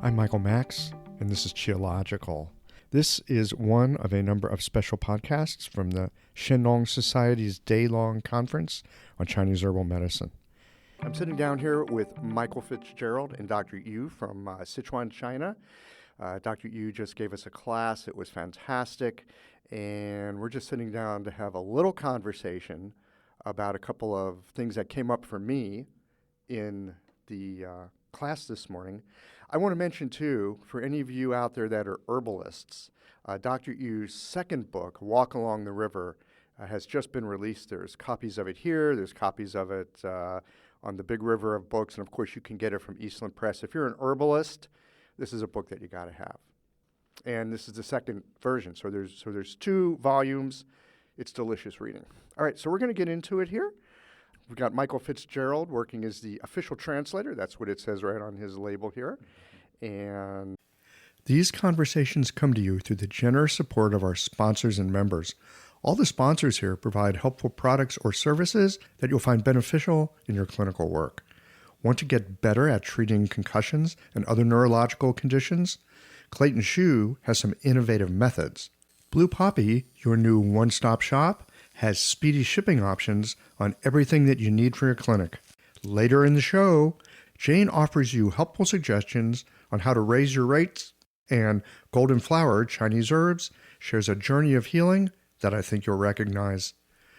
I'm Michael Max, and this is Qiological. This is one of a number of special podcasts from the Shen Nong Society's day-long conference on Chinese herbal medicine. I'm sitting down here with Michael Fitzgerald and Dr. Yu from Sichuan, China. Dr. Yu just gave us a class. It was fantastic, and we're just sitting down to have a little conversation about a couple of things that came up for me in the class this morning. I want to mention, too, for any of you out there that are herbalists, Dr. Yu's second book, Walk Along the River, has just been released. There's copies of it here. There's copies of it on the Big River of Books, and of course you can get it from Eastland Press. If you're an herbalist, this is a book that you got to have. And this is the second version, so there's 2 volumes. It's delicious reading. All right, so we're going to get into it here. We've got Michael Fitzgerald working as the official translator. That's what it says right on his label here. And these conversations come to you through the generous support of our sponsors and members. All the sponsors here provide helpful products or services that you'll find beneficial in your clinical work. Want to get better at treating concussions and other neurological conditions? Clayton Shu has some innovative methods. Blue Poppy, your new one-stop shop, has speedy shipping options on everything that you need for your clinic. Later in the show, Jane offers you helpful suggestions on how to raise your rates, and Golden Flower Chinese Herbs shares a journey of healing that I think you'll recognize.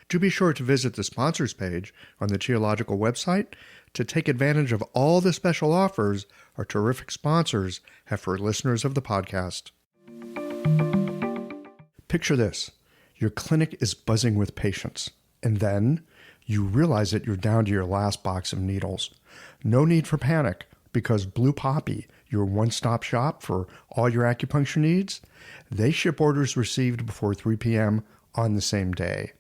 Do be sure to visit the sponsors page on the Qiological website to take advantage of all the special offers our terrific sponsors have for listeners of the podcast. Picture this. Your clinic is buzzing with patients, and then you realize that you're down to your last box of needles. No need for panic, because Blue Poppy, your one-stop shop for all your acupuncture needs, they ship orders received before 3 p.m. on the same day.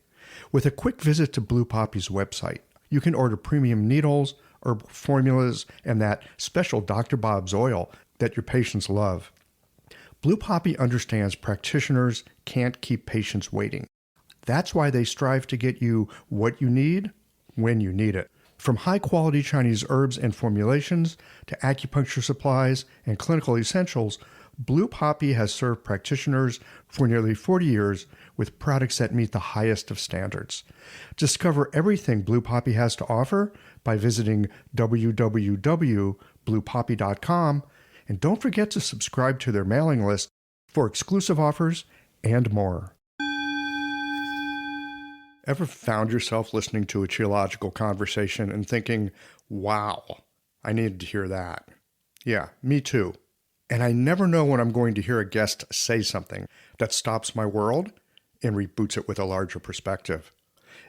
With a quick visit to Blue Poppy's website, you can order premium needles, herbal formulas, and that special Dr. Bob's oil that your patients love. Blue Poppy understands practitioners can't keep patients waiting. That's why they strive to get you what you need when you need it. From high-quality Chinese herbs and formulations to acupuncture supplies and clinical essentials, Blue Poppy has served practitioners for nearly 40 years with products that meet the highest of standards. Discover everything Blue Poppy has to offer by visiting www.bluepoppy.com, and don't forget to subscribe to their mailing list for exclusive offers and more. Ever found yourself listening to a Qiological conversation and thinking, wow, I needed to hear that? Yeah, me too. And I never know when I'm going to hear a guest say something that stops my world and reboots it with a larger perspective.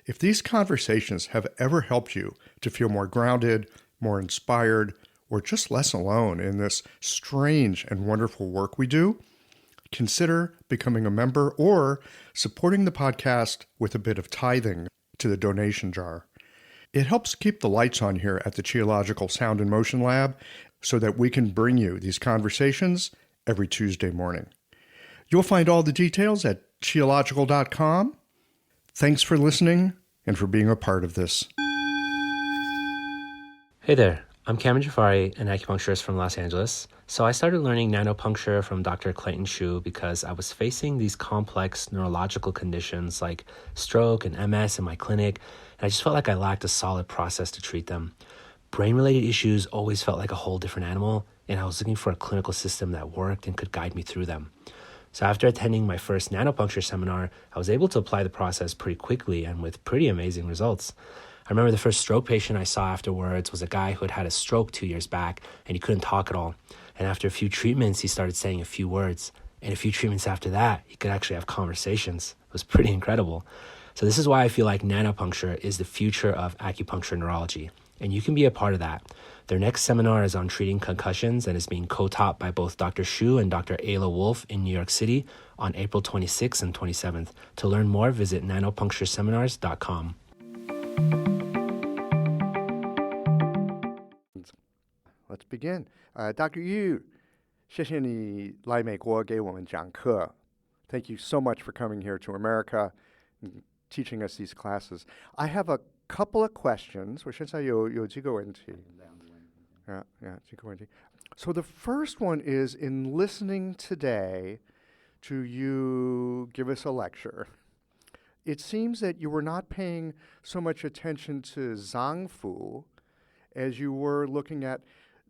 If these conversations have ever helped you to feel more grounded, more inspired, or just less alone in this strange and wonderful work we do, consider becoming a member or supporting the podcast with a bit of tithing to the donation jar. It helps keep the lights on here at the Qiological Sound and Motion Lab so that we can bring you these conversations every Tuesday morning. You'll find all the details at qiological.com. Thanks for listening and for being a part of this. Hey there, I'm Cameron Jafari, an acupuncturist from Los Angeles. So I started learning nanopuncture from Dr. Clayton Shu because I was facing these complex neurological conditions like stroke and MS in my clinic, and I just felt like I lacked a solid process to treat them. Brain-related issues always felt like a whole different animal, and I was looking for a clinical system that worked and could guide me through them. So after attending my first nanopuncture seminar, I was able to apply the process pretty quickly and with pretty amazing results. I remember the first stroke patient I saw afterwards was a guy who had had a stroke 2 years back, and he couldn't talk at all. And after a few treatments, he started saying a few words. And a few treatments after that, he could actually have conversations. It was pretty incredible. So this is why I feel like nanopuncture is the future of acupuncture neurology. And you can be a part of that. Their next seminar is on treating concussions and is being co-taught by both Dr. Shu and Dr. Ayla Wolf in New York City on April 26th and 27th. To learn more, visit nanopunctureseminars.com. Let's begin. Dr. Yu, 谢谢你来美国给我们讲课. Thank you so much for coming here to America and teaching us these classes. I have a couple of questions. 我现在有几个问题. 几个问题. So the first one is in listening today to you give us a lecture. It seems that you were not paying so much attention to Zangfu as you were looking at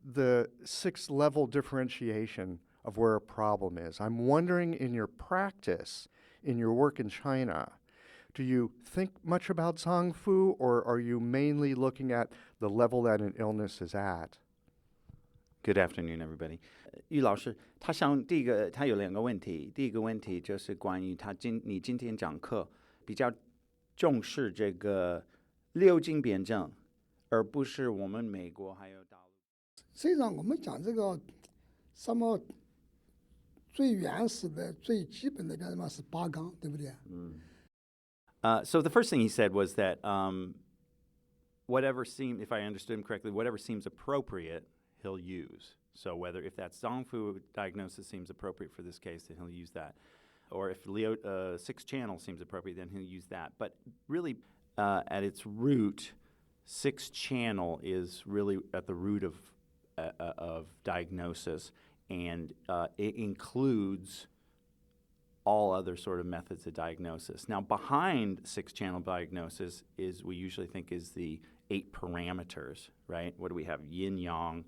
the 6-level differentiation of where a problem is. I'm wondering, in your practice, in your work in China, do you think much about Zangfu, or are you mainly looking at the level that an illness is at? Good afternoon, everybody. 于老师，他想第一个，他有两个问题。第一个问题就是关于你今天讲课比较重视这个六经辩证，而不是我们美国还有大陆。实际上，我们讲这个什么最原始的、最基本的，叫什么是八纲，对不对？So the first thing he said was that whatever seemed, if I understood him correctly, whatever seems appropriate, he'll use. So if that Zangfu diagnosis seems appropriate for this case, then he'll use that. Or if Leo 6 channel seems appropriate, then he'll use that. But really, at its root, 6 channel is really at the root of diagnosis, and it includes all other sort of methods of diagnosis. Now, behind 6 channel diagnosis is we usually think is the 8 parameters, right? What do we have? Yin yang,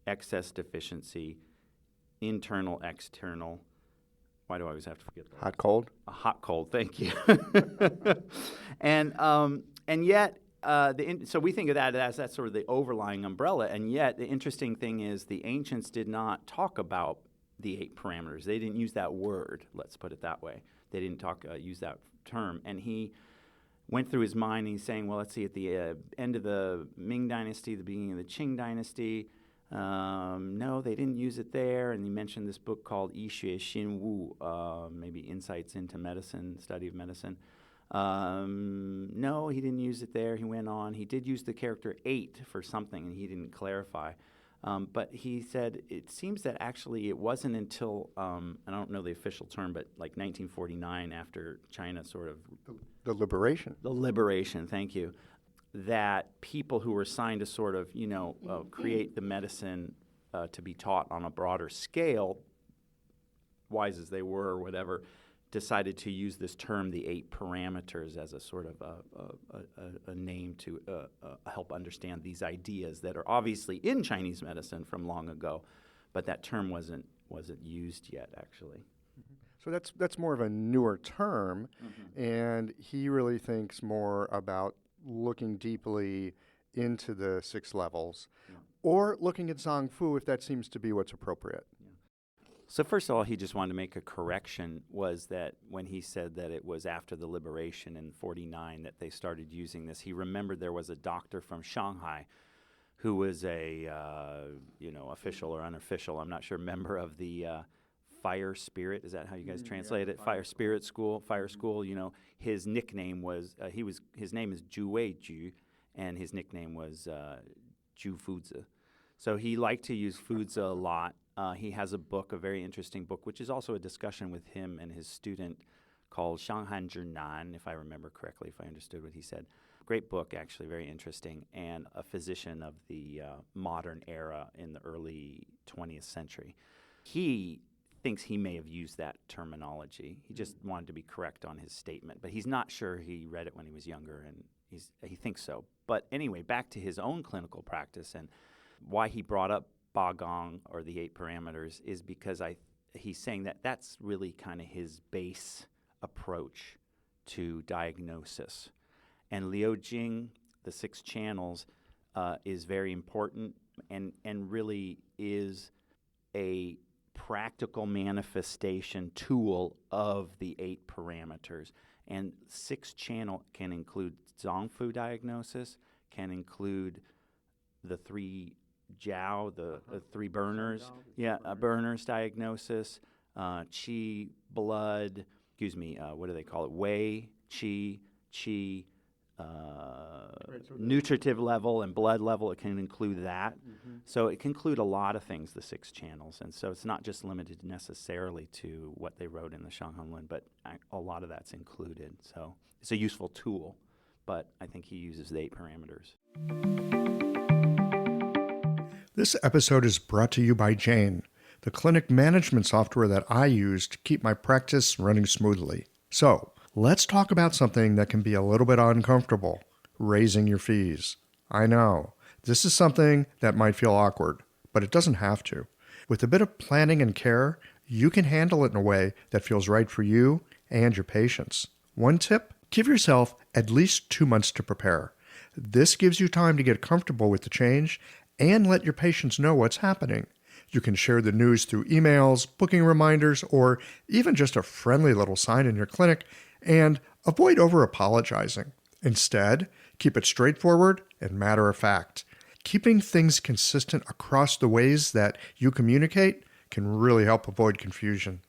excess deficiency, internal, external. Why do I always have to forget that? Hot, cold? A hot, cold, thank you. And yet, so we think of that as that's sort of the overlying umbrella, and yet the interesting thing is the ancients did not talk about the 8 parameters. They didn't use that word, let's put it that way. They didn't use that term. And he went through his mind and he's saying, well, let's see, at the end of the Ming Dynasty, the beginning of the Qing Dynasty, no, they didn't use it there. And he mentioned this book called Yi Xue Xin Wu, maybe Insights into Medicine, Study of Medicine. No, he didn't use it there. He went on. He did use the character 8 for something, and he didn't clarify. But he said it seems that actually it wasn't until, I don't know the official term, but like 1949, after China sort of... The liberation. The liberation, thank you. That people who were assigned to sort of, create the medicine to be taught on a broader scale, wise as they were or whatever, decided to use this term, the 8 parameters, as a sort of a name to help understand these ideas that are obviously in Chinese medicine from long ago, but that term wasn't used yet, actually. So that's more of a newer term, and he really thinks more about looking deeply into the 6 levels, or looking at Zangfu if that seems to be what's appropriate. So first of all, he just wanted to make a correction, was that when he said that it was after the liberation in 49 that they started using this, he remembered there was a doctor from Shanghai who was a, official or unofficial, I'm not sure, member of the Fire Spirit, is that how you guys translate it? Fire Spirit School, Fire School, his nickname was, his name is Zhu Weiju, and his nickname was Zhu Fuzi. So he liked to use Fuzi a lot. He has a book, a very interesting book, which is also a discussion with him and his student called Shanghan Zhinan, if I remember correctly, if I understood what he said. Great book, actually, very interesting, and a physician of the modern era in the early 20th century. He thinks he may have used that terminology. He just wanted to be correct on his statement, but he's not sure he read it when he was younger, and he thinks so. But anyway, back to his own clinical practice and why he brought up Ba Gong, or the 8 parameters, is because he's saying that that's really kind of his base approach to diagnosis. And Liu Jing, the 6 channels, is very important and really is a practical manifestation tool of the 8 parameters. And 6 channel can include Zangfu diagnosis, can include the 3 Jiao, the 3 burners, burners diagnosis, qi, blood, what do they call it? Wei, qi, nutritive level and blood level. It can include that. So it can include a lot of things, the 6 channels. And so it's not just limited necessarily to what they wrote in the Shanghanlun, but a lot of that's included. So it's a useful tool, but I think he uses the 8 parameters. This episode is brought to you by Jane, the clinic management software that I use to keep my practice running smoothly. So, let's talk about something that can be a little bit uncomfortable, raising your fees. I know, this is something that might feel awkward, but it doesn't have to. With a bit of planning and care, you can handle it in a way that feels right for you and your patients. One tip, give yourself at least 2 months to prepare. This gives you time to get comfortable with the change and let your patients know what's happening. You can share the news through emails, booking reminders, or even just a friendly little sign in your clinic, and avoid over-apologizing. Instead, keep it straightforward and matter of fact. Keeping things consistent across the ways that you communicate can really help avoid confusion.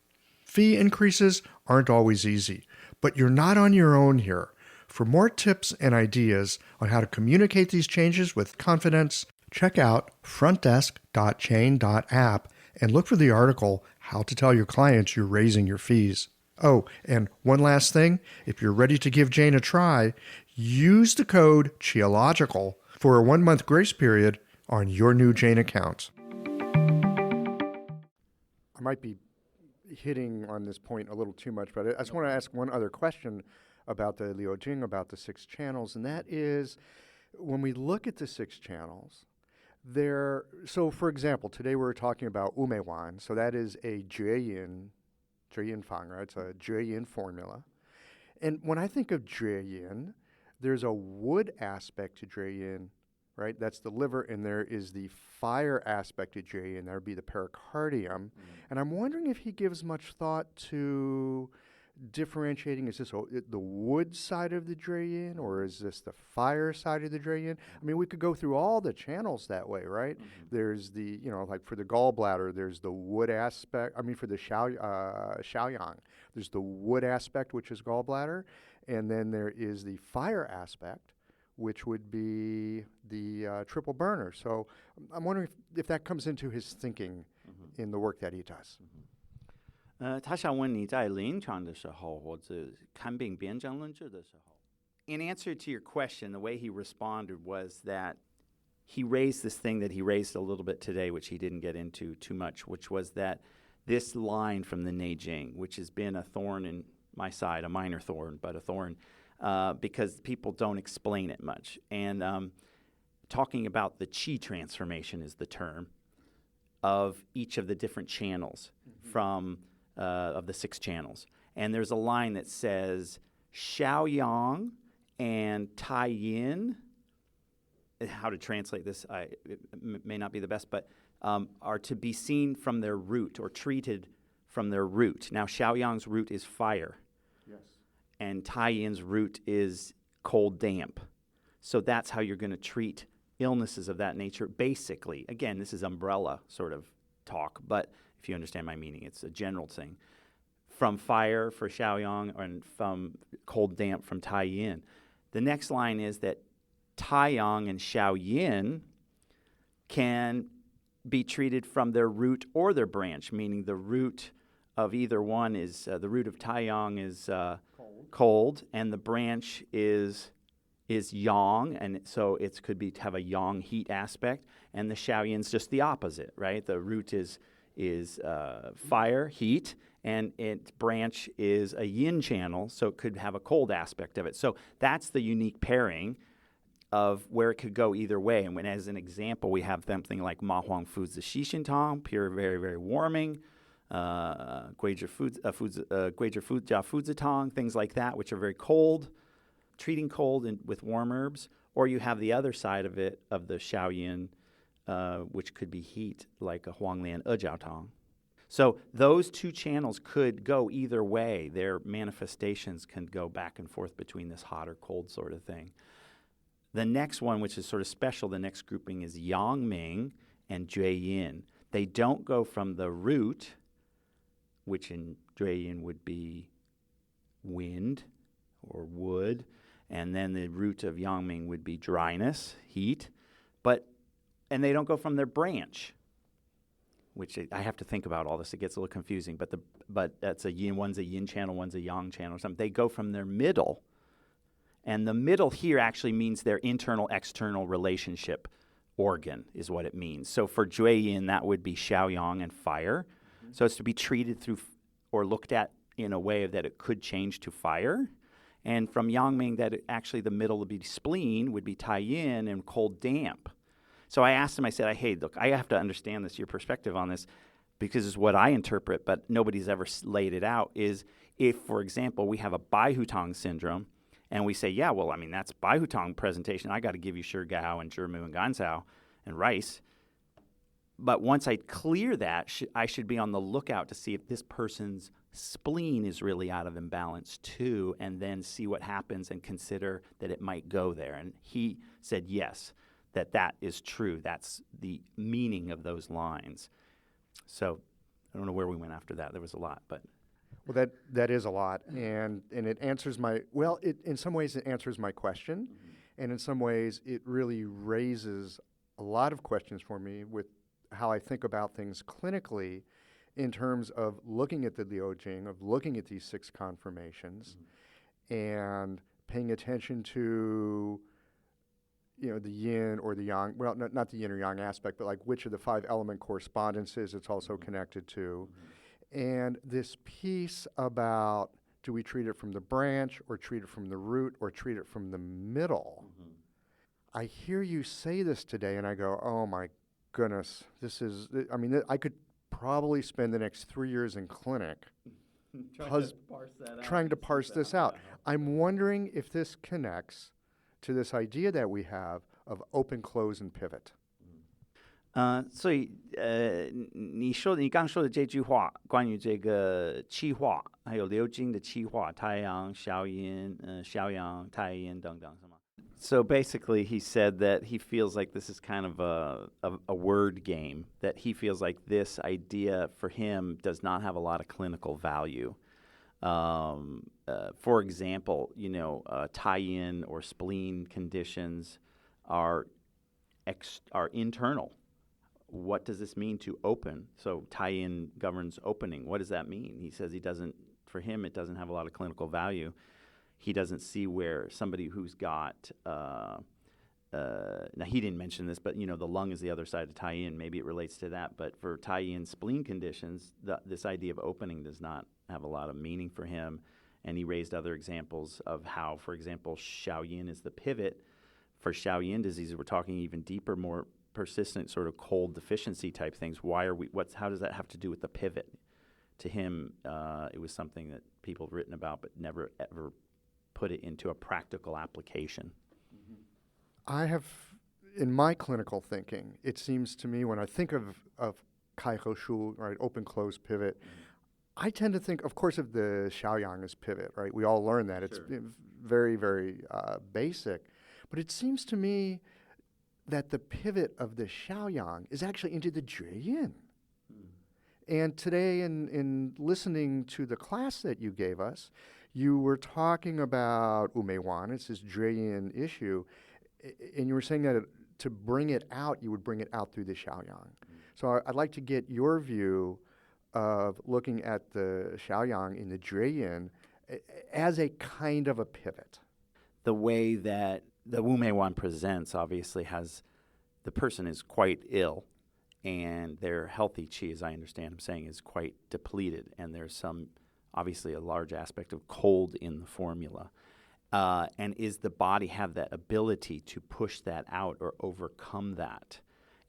Fee increases aren't always easy, but you're not on your own here. For more tips and ideas on how to communicate these changes with confidence, check out frontdesk.chain.app and look for the article, How to Tell Your Clients You're Raising Your Fees. Oh, and one last thing, if you're ready to give Jane a try, use the code CHIALOGICAL for a 1-month grace period on your new Jane account. I might be hitting on this point a little too much, but I just want to ask one other question about the Liu Jing, about the 6 channels, and that is, when we look at the 6 channels, so for example, today we were talking about Wan, so that is a Jueyin Fang, right? It's a Jueyin formula. And when I think of Jueyin, there's a wood aspect to Jueyin, right? That's the liver, and there is the fire aspect to Jueyin, that would be the pericardium. And I'm wondering if he gives much thought to differentiating, is this the wood side of the Jueyin, or is this the fire side of the Jueyin? I mean, we could go through all the channels that way, right? There's the, like for the gallbladder, there's the wood aspect. I mean, for the Xiaoyang, there's the wood aspect, which is gallbladder, and then there is the fire aspect, which would be the triple burner. So I'm wondering if that comes into his thinking in the work that he does. 他想问你在临床的时候，或者看病辩证论治的时候。In answer to your question, the way he responded was that he raised this thing that he raised a little bit today, which he didn't get into too much, which was that this line from the Neijing, which has been a thorn in my side, a minor thorn, but a thorn, because people don't explain it much. And talking about the qi transformation is the term of each of the different channels from of the 6 channels. And there's a line that says Xiaoyang and Tai Yin, how to translate this, it may not be the best, but are to be seen from their root or treated from their root. Now, Xiaoyang's root is fire. Yes. And Tai Yin's root is cold damp. So that's how you're going to treat illnesses of that nature. Basically, again, this is umbrella sort of talk, but if you understand my meaning, it's a general thing. From fire for Xiaoyang and from cold damp from Tai Yin. The next line is that Taiyang and Xiaoyin can be treated from their root or their branch, meaning the root of either one is, the root of Taiyang is cold, and the branch is yang, and so it could be have a yang heat aspect, and the Xiaoyin's just the opposite, right? The root is fire, heat, and its branch is a yin channel, so it could have a cold aspect of it. So that's the unique pairing of where it could go either way. And when, as an example, we have something like Ma Huang Foods the Xixin Tong, pure, very, very warming, Guizhi Foods Tong, things like that, which are very cold, treating cold with warm herbs. Or you have the other side of it, of the Xiaoyin, which could be heat, like a Huanglian Ejiao Tong. So those 2 channels could go either way. Their manifestations can go back and forth between this hot or cold sort of thing. The next one, which is sort of special, the next grouping is Yangming and Jueyin. They don't go from the root, which in Jueyin would be wind or wood, and then the root of Yangming would be dryness, heat, and they don't go from their branch, which I have to think about all this. It gets a little confusing, but that's a yin. One's a yin channel, one's a yang channel, or something. They go from their middle, and the middle here actually means their internal-external relationship organ is what it means. So for Jue Yin, that would be Xiaoyang and fire. So it's to be treated through or looked at in a way that it could change to fire. And from Yangming, that actually the middle would be spleen, would be Tai Yin and cold damp. So I asked him, I said, hey, look, I have to understand this, your perspective on this, because it's what I interpret, but nobody's ever laid it out, is if, for example, we have a Baihutang syndrome, and we say, yeah, well, I mean, that's Baihutang presentation. I got to give you Shigao and Zhimu and Gansao and rice. But once I clear that, I should be on the lookout to see if this person's spleen is really out of imbalance too, and then see what happens and consider that it might go there. And he said yes, that is true. That's the meaning of those lines. So I don't know where we went after that. There was a lot, but... Well, that is a lot, and it answers my, well, in some ways it answers my question, and in some ways it really raises a lot of questions for me with how I think about things clinically in terms of looking at the Liu Jing, of looking at these 6 conformations, and paying attention to, you know, the yin or the yang, well, not the yin or yang aspect, but like which of the 5 element correspondences it's also connected to. And this piece about, do we treat it from the branch or treat it from the root or treat it from the middle? I hear you say this today and I go, oh my goodness, this is, I mean, I could probably spend the next 3 years in clinic trying to parse this out. I'm wondering if this connects to this idea that we have of open, close, and pivot. 所以你刚说的这句话，关于这个气化，还有流经的气化，太阳、小阴、小阳、太阴等等，是吗？ So basically, he said that he feels like this is kind of a word game. That he feels like this idea for him does not have a lot of clinical value. For example, you know, tie-in or spleen conditions are internal. What does this mean to open? So tie-in governs opening. What does that mean? He says for him, it doesn't have a lot of clinical value. He doesn't see where somebody who's got, now he didn't mention this, but, you know, the lung is the other side of tie-in. Maybe it relates to that. But for tie-in spleen conditions, this idea of opening does not have a lot of meaning for him. And he raised other examples of how, for example, Xiaoyin is the pivot. For Xiaoyin disease, we're talking even deeper, more persistent sort of cold deficiency type things. How does that have to do with the pivot? To him, it was something that people have written about but never ever put it into a practical application. I have, in my clinical thinking, it seems to me when I think of Kai Ho Shu, right, open, close, pivot, I tend to think, of course, of the Xiaoyang as pivot, right? We all learn that. It's very, very basic. But it seems to me that the pivot of the Xiaoyang is actually into the Jue-yin. And today, in listening to the class that you gave us, you were talking about Umeiwan, it's this Jue-yin issue, and you were saying that to bring it out, you would bring it out through the Xiaoyang. So I'd like to get your view of looking at the Xiaoyang in the Jue-yin as a kind of a pivot. The way that the Wu Mei Wan presents obviously has, the person is quite ill, and their healthy qi, as I understand him saying, is quite depleted, and there's obviously a large aspect of cold in the formula. And is the body have that ability to push that out or overcome that?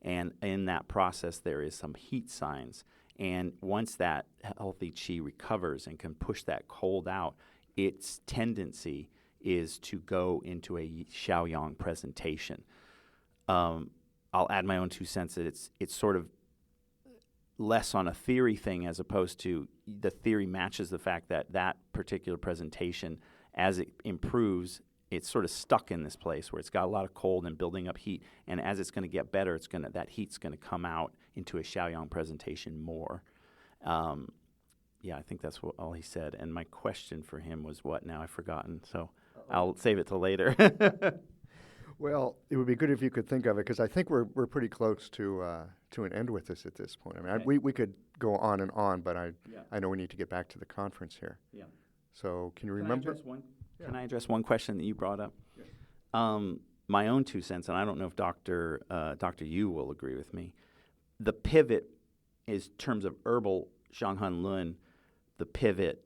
And in that process, there is some heat signs. And once that healthy qi recovers and can push that cold out, its tendency is to go into a Xiaoyang presentation. I'll add my own 2 cents that it's sort of less on a theory thing as opposed to the theory matches the fact that that particular presentation, as it improves, it's sort of stuck in this place where it's got a lot of cold and building up heat. And as it's going to get better, that heat's going to come out into a Xiaoyang presentation more. Yeah, I think that's all he said. And my question for him was what now? I've forgotten. So I'll save it till later. Well, it would be good if you could think of it, because I think we're pretty close to an end with this at this point. I mean, Okay. we could go on and on, but I know we need to get back to the conference here. Yeah. So can you remember? Can I address one question that you brought up? my own 2 cents, and I don't know if Dr. Yu will agree with me, the pivot is terms of herbal Shanghan Lun, the pivot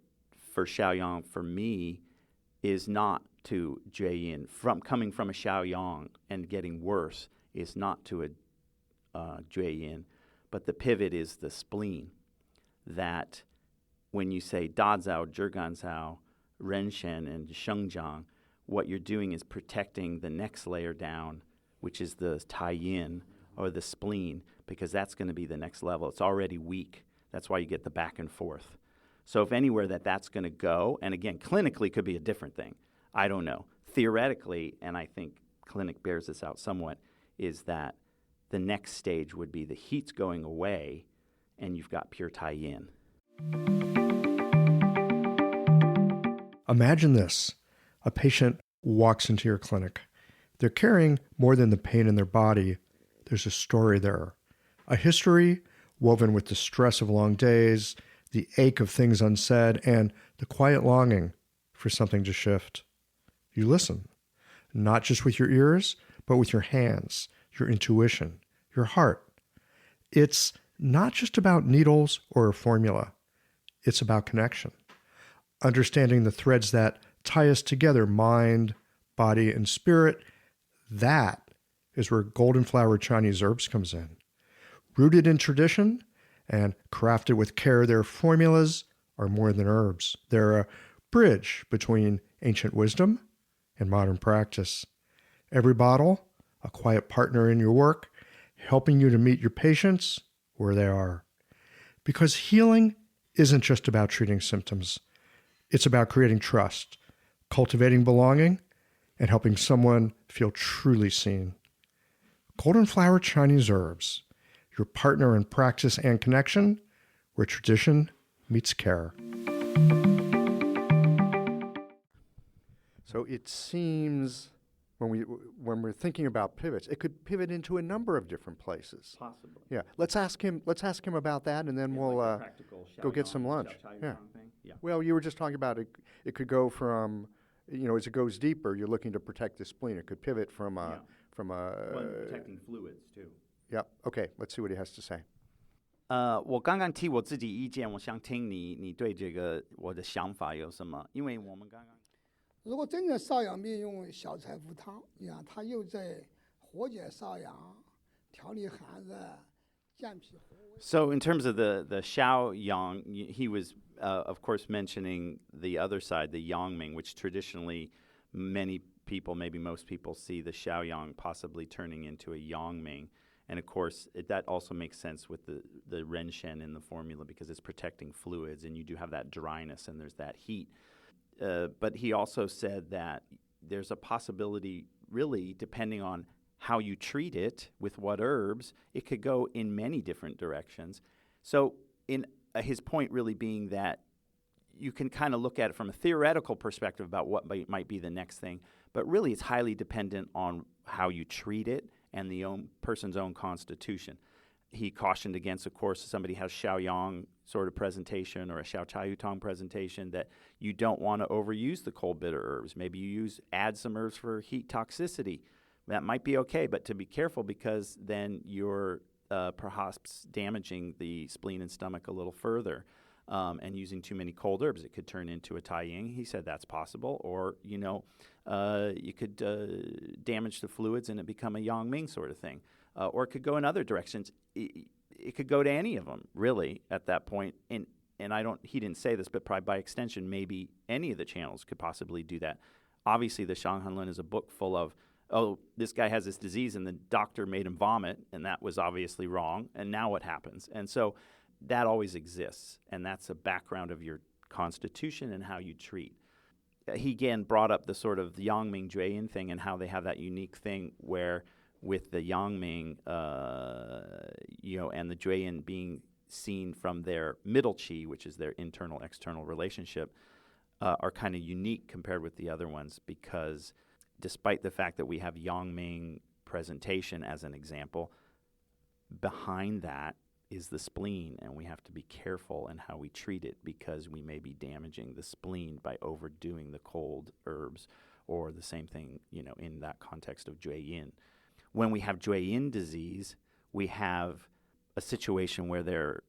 for Xiaoyang for me is not to Jueyin. Coming from a Xiaoyang and getting worse is not to a Jueyin, but the pivot is the spleen. That when you say Dazao, Zhiganzao, Renshen, and Shengjiang, what you're doing is protecting the next layer down, which is the Taiyin or the spleen, because that's going to be the next level. It's already weak. That's why you get the back and forth. So if anywhere that's going to go, and again, clinically could be a different thing. I don't know. Theoretically, and I think clinic bears this out somewhat, is that the next stage would be the heat's going away and you've got pure Taiyin. Imagine this. A patient walks into your clinic. They're carrying more than the pain in their body. There's a story there. A history woven with the stress of long days, the ache of things unsaid, and the quiet longing for something to shift. You listen, not just with your ears, but with your hands, your intuition, your heart. It's not just about needles or a formula. It's about connection. Understanding the threads that tie us together, mind, body, and spirit. That is where golden flower Chinese herbs comes in. Rooted in tradition and crafted with care, their formulas are more than herbs. They're a bridge between ancient wisdom and modern practice. Every bottle, a quiet partner in your work, helping you to meet your patients where they are. Because healing isn't just about treating symptoms. It's about creating trust, cultivating belonging, and helping someone feel truly seen. Golden Flower Chinese Herbs, your partner in practice and connection, where tradition meets care. So it seems when we're thinking about pivots, it could pivot into a number of different places. Possibly. Yeah, let's ask him about that, and then we'll go get some lunch. Yeah. Well, you were just talking about it. It could go from, as it goes deeper, you're looking to protect the spleen. It could pivot from a protecting fluids too. Yeah. Okay. Let's see what he has to say. 我刚刚提我自己意见，我想听你对这个我的想法有什么？因为我们刚刚。如果真的瘙痒病用小柴胡汤，你看它又在活解瘙痒、调理寒热、健脾活胃。 So in terms of the Xiaoyang, he was of course mentioning the other side, the Yangming, which traditionally many people, maybe most people, see the Xiaoyang possibly turning into a Yangming. And of course, that also makes sense with the Renshen in the formula because it's protecting fluids and you do have that dryness and there's that heat. But he also said that there's a possibility, really, depending on how you treat it with what herbs, it could go in many different directions. So in his point really being that you can kind of look at it from a theoretical perspective about what might be the next thing, but really it's highly dependent on how you treat it and the person's own constitution. He cautioned against, of course, if somebody has Xiaoyang sort of presentation or a Xiao Chai Tong presentation, that you don't want to overuse the cold bitter herbs. Maybe you add some herbs for heat toxicity. That might be okay, but to be careful because then you're perhaps damaging the spleen and stomach a little further. And using too many cold herbs, it could turn into a Taiying. He said that's possible. Or, you could damage the fluids and it become a Yangming sort of thing. Or it could go in other directions. It could go to any of them, really, at that point. And he didn't say this, but probably by extension, maybe any of the channels could possibly do that. Obviously, the Shanghan Lun is a book full of, this guy has this disease and the doctor made him vomit, and that was obviously wrong, and now what happens? And so that always exists, and that's a background of your constitution and how you treat. He again brought up the sort of Yangming Jueyin thing and how they have that unique thing where with the Yangming, and the Jueyin being seen from their middle qi, which is their internal-external relationship, are kind of unique compared with the other ones because despite the fact that we have Yangming presentation as an example, behind that is the spleen, and we have to be careful in how we treat it because we may be damaging the spleen by overdoing the cold herbs or the same thing, in that context of Jueyin. When we have Jueyin disease, we have a situation where their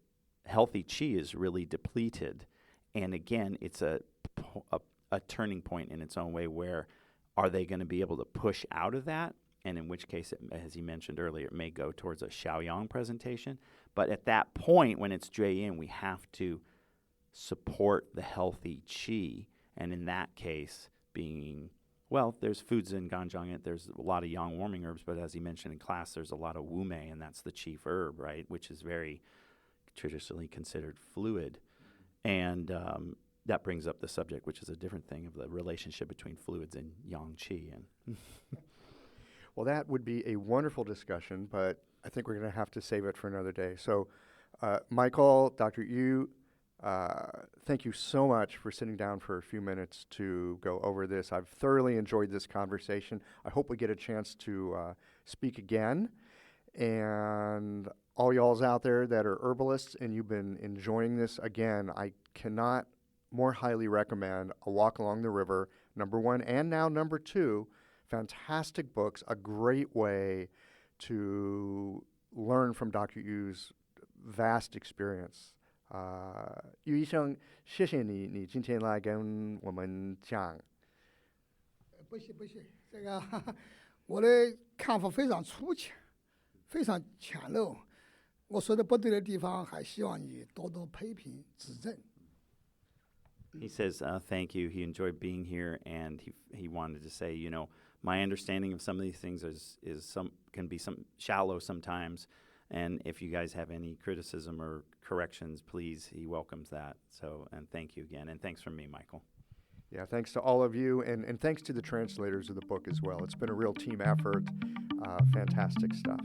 healthy qi is really depleted. And again, it's a turning point in its own way where are they going to be able to push out of that? And in which case, as he mentioned earlier, it may go towards a Shaoyang presentation. But at that point, when it's Jueyin, we have to support the healthy qi. And in that case, there's foods in Ganjiang, there's a lot of yang warming herbs, but as he mentioned in class, there's a lot of wu mei, and that's the chief herb, right, which is very traditionally considered fluid. And that brings up the subject, which is a different thing, of the relationship between fluids and yang qi. Well, that would be a wonderful discussion, but I think we're going to have to save it for another day. So, Michael, Dr. Yu, thank you so much for sitting down for a few minutes to go over this. I've thoroughly enjoyed this conversation. I hope we get a chance to speak again. And all y'alls out there that are herbalists and you've been enjoying this, again, I cannot more highly recommend A Walk Along the River, #1, and now #2. Fantastic books, a great way to learn from Dr. Yu's vast experience. 于医生，谢谢你今天来跟我们讲。不谢，这个我的看法非常粗浅，非常浅陋。我说的不对的地方，还希望你多多批评指正。He says, thank you. He enjoyed being here, and he wanted to say, my understanding of some of these things can be some shallow sometimes, and if you guys have any criticism or corrections, please, he welcomes that. So, and thank you again, and thanks from me, Michael. Yeah, thanks to all of you, and thanks to the translators of the book as well. It's been a real team effort. Fantastic stuff.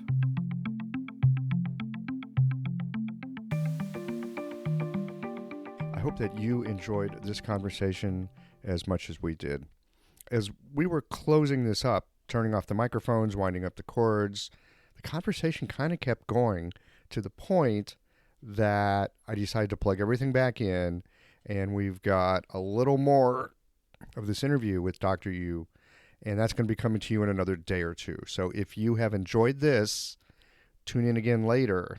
I hope that you enjoyed this conversation as much as we did. As we were closing this up, turning off the microphones, winding up the cords, the conversation kind of kept going to the point that I decided to plug everything back in, and we've got a little more of this interview with Dr. Yu, and that's going to be coming to you in another day or two. So if you have enjoyed this, tune in again later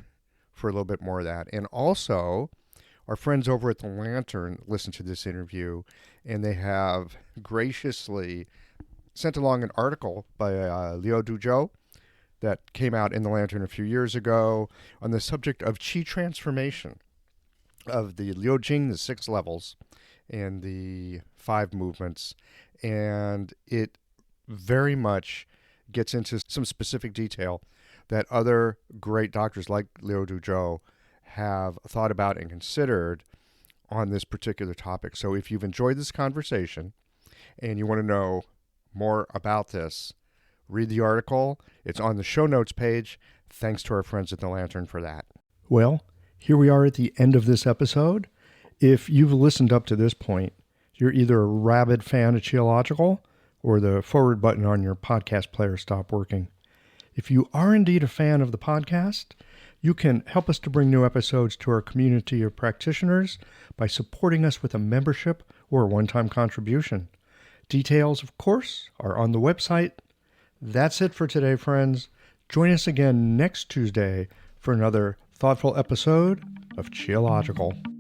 for a little bit more of that. And also, our friends over at The Lantern listened to this interview, and they have graciously sent along an article by Liu Duzhou that came out in The Lantern a few years ago on the subject of qi transformation, of the Liu Jing, the 6 levels, and the 5 movements. And it very much gets into some specific detail that other great doctors like Liu Duzhou have thought about and considered on this particular topic. So if you've enjoyed this conversation and you want to know more about this, read the article. It's on the show notes page. Thanks to our friends at The Lantern for that. Well, here we are at the end of this episode. If you've listened up to this point, you're either a rabid fan of Qiological or the forward button on your podcast player stopped working. If you are indeed a fan of the podcast, you can help us to bring new episodes to our community of practitioners by supporting us with a membership or a one-time contribution. Details, of course, are on the website. That's it for today, friends. Join us again next Tuesday for another thoughtful episode of Qiological.